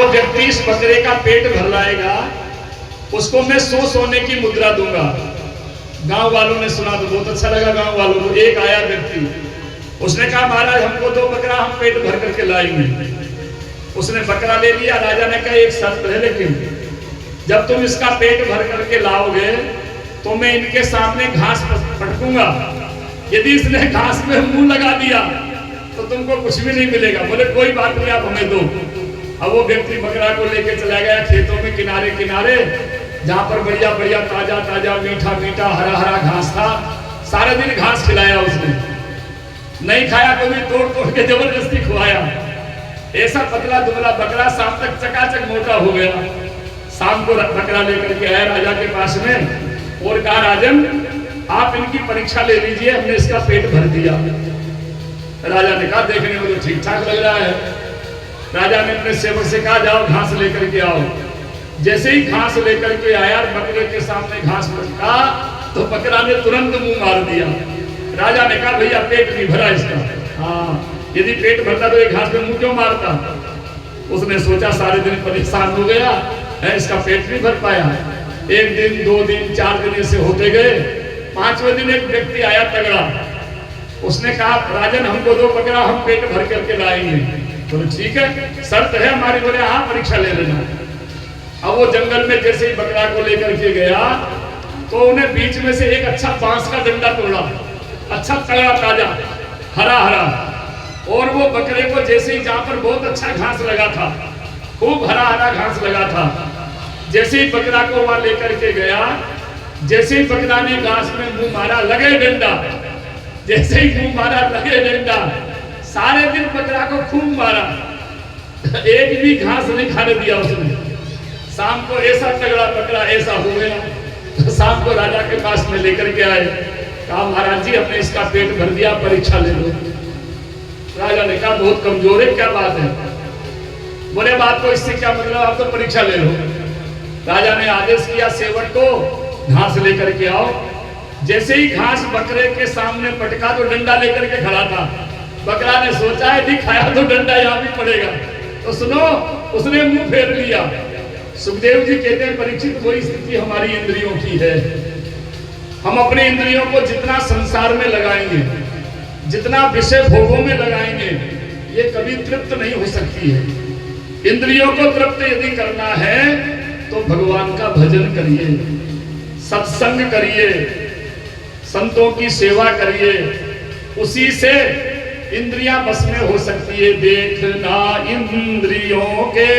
जो व्यक्ति इस बकरे का पेट भर लाएगा उसको मैं 100 सोने की मुद्रा दूंगा। गांव वालों ने सुना तो बहुत अच्छा लगा। गांव वालों को एक आया व्यक्ति, उसने कहा महाराज हमको 2 बकरा हम पेट भर करके लाएंगे। उसने बकरा ले लिया। राजा ने कहा एक शर्त है, लेकिन जब तुम इसका पेट भर करके लाओगे तो मैं इनके सामने घास पटकूंगा, यदि इसने घास में मुंह लगा दिया तो तुमको कुछ भी नहीं मिलेगा। बोले कोई बात नहीं, आप हमें दो। अब वो व्यक्ति बकरा को लेके चला गया खेतों में किनारे किनारे, जहां पर बढ़िया बढ़िया ताजा ताजा मीठा मीठा हरा हरा घास था। सारे दिन घास खिलाया उसने, नहीं खाया तो भी तोड़ तोड़ के जबरदस्ती खुआया। ऐसा पतला दुबला बकरा शाम तक चकाचक मोटा हो गया। शाम को बकरा लेकर के आया राजा के पास में और कहा राजन आप इनकी परीक्षा ले लीजिए, हमने इसका पेट भर दिया। राजा ने कहा देखने में तो ठीक ठाक लग रहा है। राजा ने अपने सेवक से कहा जाओ घास लेकर के आओ। जैसे ही घास लेकर के आया बकरे के सामने घास पटका तो बकरा ने तुरंत मुंह मार दिया। राजा ने कहा भैया पेट नहीं भरा इसका। हाँ, यदि पेट भरता तो एक घास में मुंह क्यों मारता। उसने सोचा सारे दिन परेशान हो गया है, इसका पेट नहीं भर पाया। 1 दिन 2 दिन 4 दिन ऐसे होते गए। 5वें दिन एक व्यक्ति आया तगड़ा, उसने कहा राजन हमको 2 बकरा हम पेट भर करके लाएंगे। तो ठीक है, शर्त है हमारी। बोले हाँ परीक्षा ले लेना। अब वो जंगल में जैसे ही बकरा को लेकर के गया तो उन्हें बीच में से एक अच्छा बांस का डंडा तोड़ा, अच्छा तगड़ा ताजा हरा हरा। और वो बकरे को जैसे ही जहां पर बहुत अच्छा घास लगा था, खूब हरा हरा घास लगा था, जैसे ही बकरा को वहां लेकर के गया, जैसे ही बकरा ने घास में मुंह मारा लगे डंडा, जैसे ही मुंह मारा लगे डंडा। सारे दिन बकरा को खूब मारा, एक भी घास नहीं खाने दिया उसने। शाम को ऐसा तगड़ा बकरा ऐसा हो गया। तो शाम को राजा के पास में लेकर के आए, कहा महाराज जी हमने इसका पेट भर दिया, परीक्षा ले लो। राजा ने कहा बहुत कमजोर है, क्या बात है। बोले बात को इससे क्या मतलब, आप तो परीक्षा ले लो। राजा ने आदेश किया सेवक को घास लेकर के आओ। जैसे ही घास बकरे के सामने पटका तो डंडा लेकर के खड़ा था। बकरा ने सोचा है दिखाया तो डंडा यहाँ भी पड़ेगा, तो सुनो उसने मुंह फेर लिया। सुखदेव जी कहते हैं परीक्षित वही स्थिति हमारी इंद्रियों की है। हम अपने इंद्रियों को जितना संसार में लगाएंगे, जितना विषय भोगों में लगाएंगे, ये कभी तृप्त नहीं हो सकती है। इंद्रियों को तृप्त यदि करना है तो भगवान का भजन करिए, सत्संग करिए, संतों की सेवा करिए, उसी से इंद्रियां बस में हो सकती है। देखना इंद्रियों के